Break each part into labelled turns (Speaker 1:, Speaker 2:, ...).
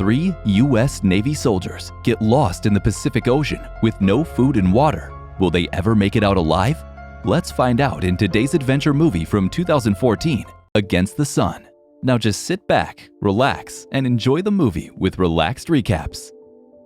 Speaker 1: 3 U.S. Navy soldiers get lost in the Pacific Ocean with no food and water. Will they ever make it out alive? Let's find out in today's adventure movie from 2014, Against the Sun. Now just sit back, relax, and enjoy the movie with relaxed recaps.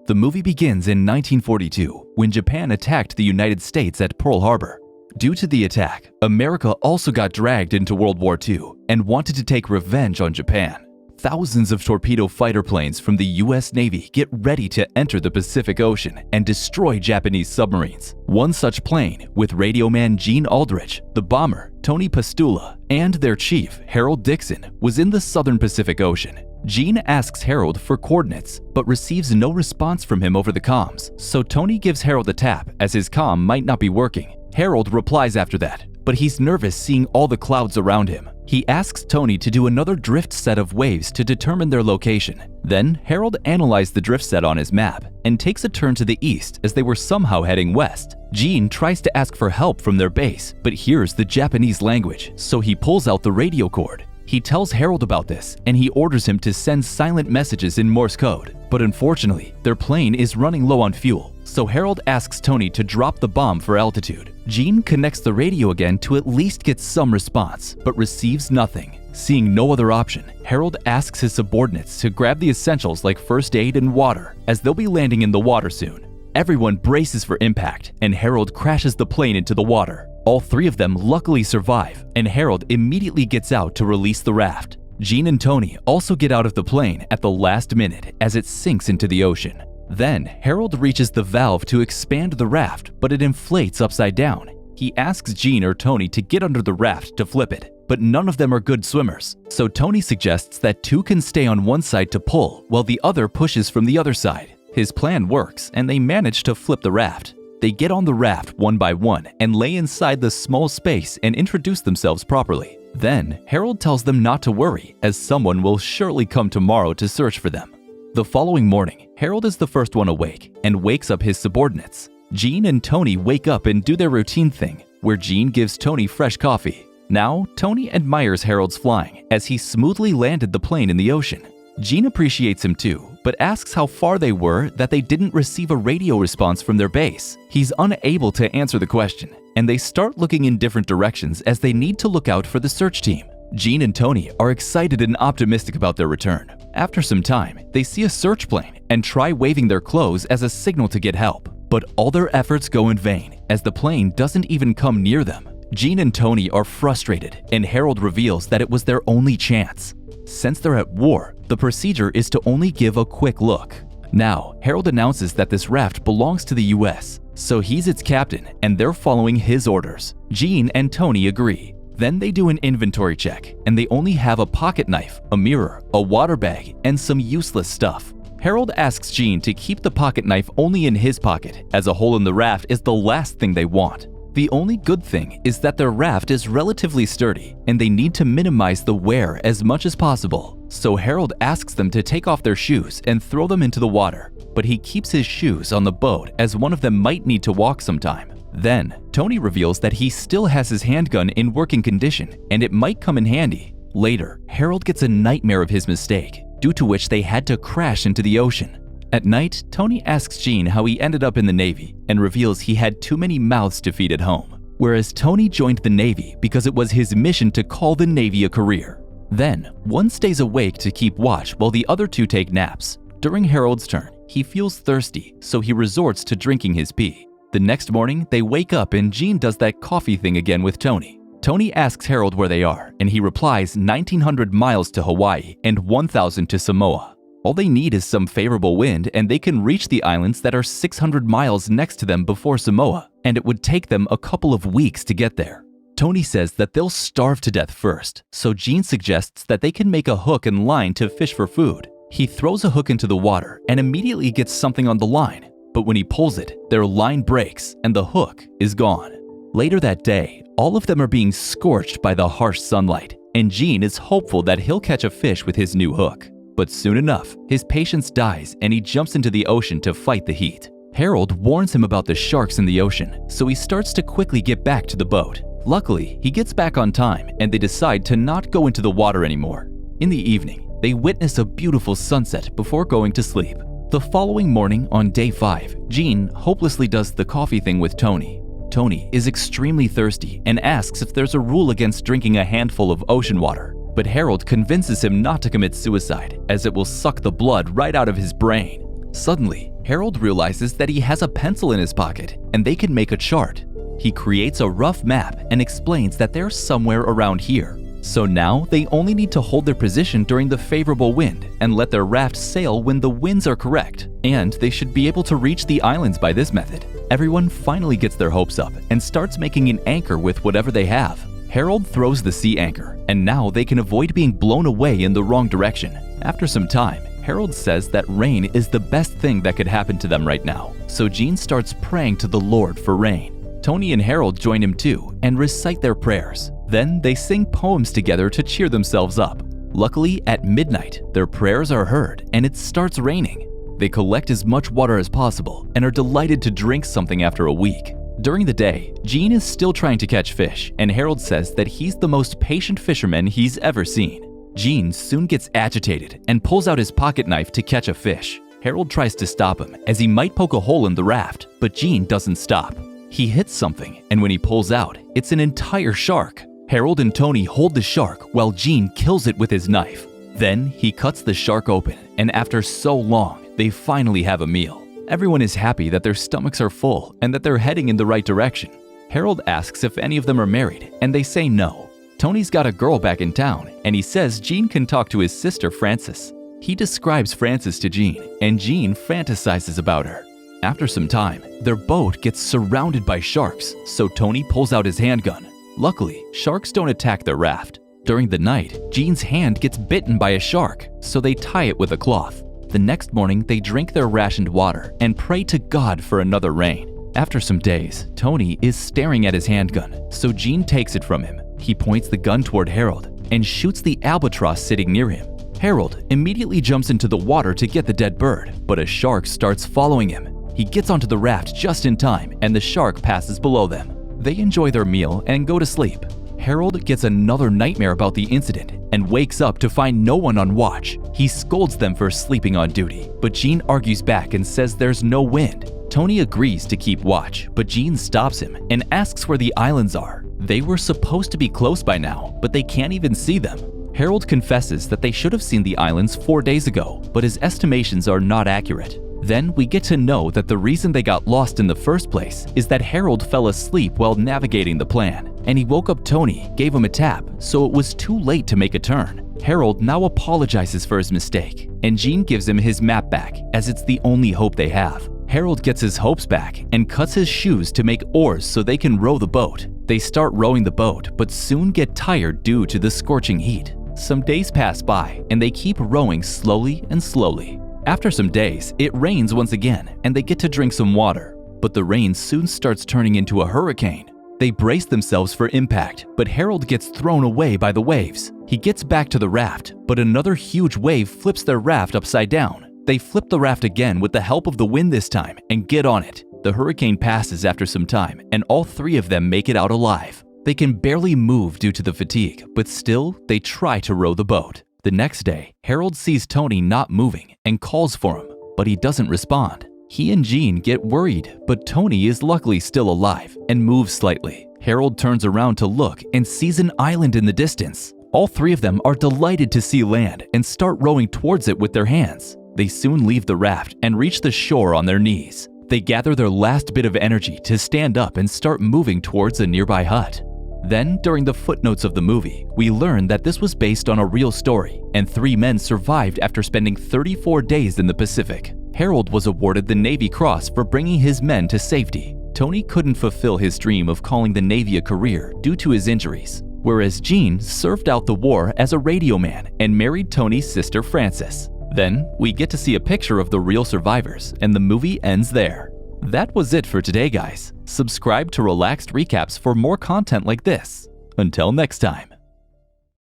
Speaker 1: The movie begins in 1942 when Japan attacked the United States at Pearl Harbor. Due to the attack, America also got dragged into World War II and wanted to take revenge on Japan. Thousands of torpedo fighter planes from the U.S. Navy get ready to enter the Pacific Ocean and destroy Japanese submarines. One such plane, with radioman Gene Aldrich, the bomber Tony Pastula, and their chief, Harold Dixon, was in the southern Pacific Ocean. Gene asks Harold for coordinates, but receives no response from him over the comms, so Tony gives Harold a tap as his comm might not be working. Harold replies after that, but he's nervous seeing all the clouds around him. He asks Tony to do another drift set of waves to determine their location. Then, Harold analyzed the drift set on his map and takes a turn to the east as they were somehow heading west. Gene tries to ask for help from their base, but hears the Japanese language, so he pulls out the radio cord. He tells Harold about this, and he orders him to send silent messages in Morse code. But unfortunately, their plane is running low on fuel, so Harold asks Tony to drop the bomb for altitude. Gene connects the radio again to at least get some response, but receives nothing. Seeing no other option, Harold asks his subordinates to grab the essentials like first aid and water, as they'll be landing in the water soon. Everyone braces for impact, and Harold crashes the plane into the water. All three of them luckily survive, and Harold immediately gets out to release the raft. Gene and Tony also get out of the plane at the last minute as it sinks into the ocean. Then, Harold reaches the valve to expand the raft, but it inflates upside down. He asks Gene or Tony to get under the raft to flip it, but none of them are good swimmers. So Tony suggests that two can stay on one side to pull, while the other pushes from the other side. His plan works, and they manage to flip the raft. They get on the raft one by one and lay inside the small space and introduce themselves properly. Then, Harold tells them not to worry, as someone will surely come tomorrow to search for them. The following morning, Harold is the first one awake and wakes up his subordinates. Gene and Tony wake up and do their routine thing, where Gene gives Tony fresh coffee. Now, Tony admires Harold's flying as he smoothly landed the plane in the ocean. Gene appreciates him too, but asks how far they were that they didn't receive a radio response from their base. He's unable to answer the question, and they start looking in different directions as they need to look out for the search team. Gene and Tony are excited and optimistic about their return. After some time, they see a search plane and try waving their clothes as a signal to get help. But all their efforts go in vain, as the plane doesn't even come near them. Gene and Tony are frustrated, and Harold reveals that it was their only chance. Since they're at war, the procedure is to only give a quick look. Now, Harold announces that this raft belongs to the US, so he's its captain and they're following his orders. Gene and Tony agree. Then they do an inventory check, and they only have a pocket knife, a mirror, a water bag, and some useless stuff. Harold asks Gene to keep the pocket knife only in his pocket, as a hole in the raft is the last thing they want. The only good thing is that their raft is relatively sturdy, and they need to minimize the wear as much as possible. So Harold asks them to take off their shoes and throw them into the water, but he keeps his shoes on the boat as one of them might need to walk sometime. Then, Tony reveals that he still has his handgun in working condition, and it might come in handy. Later, Harold gets a nightmare of his mistake, due to which they had to crash into the ocean. At night, Tony asks Gene how he ended up in the Navy and reveals he had too many mouths to feed at home, whereas Tony joined the Navy because it was his mission to call the Navy a career. Then, one stays awake to keep watch while the other two take naps. During Harold's turn, he feels thirsty, so he resorts to drinking his pee. The next morning, they wake up and Gene does that coffee thing again with Tony. Tony asks Harold where they are, and he replies 1,900 miles to Hawaii and 1,000 to Samoa. All they need is some favorable wind, and they can reach the islands that are 600 miles next to them before Samoa, and it would take them a couple of weeks to get there. Tony says that they'll starve to death first, so Gene suggests that they can make a hook and line to fish for food. He throws a hook into the water and immediately gets something on the line, but when he pulls it, their line breaks and the hook is gone. Later that day, all of them are being scorched by the harsh sunlight, and Gene is hopeful that he'll catch a fish with his new hook. But soon enough, his patience dies and he jumps into the ocean to fight the heat. Harold warns him about the sharks in the ocean, so he starts to quickly get back to the boat. Luckily, he gets back on time and they decide to not go into the water anymore. In the evening, They witness a beautiful sunset before going to sleep. The following morning on day 5, Jean hopelessly does the coffee thing with Tony. Tony is extremely thirsty and asks if there's a rule against drinking a handful of ocean water, but Harold convinces him not to commit suicide as it will suck the blood right out of his brain. Suddenly, Harold realizes that he has a pencil in his pocket and they can make a chart. He creates a rough map and explains that they're somewhere around here. So now they only need to hold their position during the favorable wind and let their raft sail when the winds are correct, and they should be able to reach the islands by this method. Everyone finally gets their hopes up and starts making an anchor with whatever they have. Harold throws the sea anchor, and now they can avoid being blown away in the wrong direction. After some time, Harold says that rain is the best thing that could happen to them right now, so Jean starts praying to the Lord for rain. Tony and Harold join him too and recite their prayers. Then they sing poems together to cheer themselves up. Luckily, at midnight, their prayers are heard and it starts raining. They collect as much water as possible and are delighted to drink something after a week. During the day, Jean is still trying to catch fish, and Harold says that he's the most patient fisherman he's ever seen. Jean soon gets agitated and pulls out his pocket knife to catch a fish. Harold tries to stop him as he might poke a hole in the raft, but Jean doesn't stop. He hits something, and when he pulls out, it's an entire shark. Harold and Tony hold the shark while Jean kills it with his knife. Then he cuts the shark open, and after so long, they finally have a meal. Everyone is happy that their stomachs are full and that they're heading in the right direction. Harold asks if any of them are married, and they say no. Tony's got a girl back in town, and he says Jean can talk to his sister Frances. He describes Frances to Jean, and Jean fantasizes about her. After some time, their boat gets surrounded by sharks, so Tony pulls out his handgun. Luckily, sharks don't attack their raft. During the night, Jean's hand gets bitten by a shark, so they tie it with a cloth. The next morning, they drink their rationed water and pray to God for another rain. After some days, Tony is staring at his handgun, so Jean takes it from him. He points the gun toward Harold and shoots the albatross sitting near him. Harold immediately jumps into the water to get the dead bird, but a shark starts following him. He gets onto the raft just in time, and the shark passes below them. They enjoy their meal and go to sleep. Harold gets another nightmare about the incident and wakes up to find no one on watch. He scolds them for sleeping on duty, but Jean argues back and says there's no wind. Tony agrees to keep watch, but Jean stops him and asks where the islands are. They were supposed to be close by now, but they can't even see them. Harold confesses that they should have seen the islands 4 days ago, but his estimations are not accurate. Then we get to know that the reason they got lost in the first place is that Harold fell asleep while navigating the plan, and he woke up Tony, gave him a tap, so it was too late to make a turn. Harold now apologizes for his mistake, and Jean gives him his map back as it's the only hope they have. Harold gets his hopes back and cuts his shoes to make oars so they can row the boat. They start rowing the boat, but soon get tired due to the scorching heat. Some days pass by, and they keep rowing slowly and slowly. After some days, it rains once again, and they get to drink some water. But the rain soon starts turning into a hurricane. They brace themselves for impact, but Harold gets thrown away by the waves. He gets back to the raft, but another huge wave flips their raft upside down. They flip the raft again with the help of the wind this time and get on it. The hurricane passes after some time, and all 3 of them make it out alive. They can barely move due to the fatigue, but still, they try to row the boat. The next day, Harold sees Tony not moving and calls for him, but he doesn't respond. He and Jean get worried, but Tony is luckily still alive and moves slightly. Harold turns around to look and sees an island in the distance. All 3 of them are delighted to see land and start rowing towards it with their hands. They soon leave the raft and reach the shore on their knees. They gather their last bit of energy to stand up and start moving towards a nearby hut. Then, during the footnotes of the movie, we learn that this was based on a real story, and 3 men survived after spending 34 days in the Pacific. Harold was awarded the Navy Cross for bringing his men to safety. Tony couldn't fulfill his dream of calling the Navy a career due to his injuries, whereas Jean served out the war as a radioman and married Tony's sister Frances. Then, we get to see a picture of the real survivors, and the movie ends there. That was it for today, guys. Subscribe to Relaxed Recaps for more content like this. Until next time.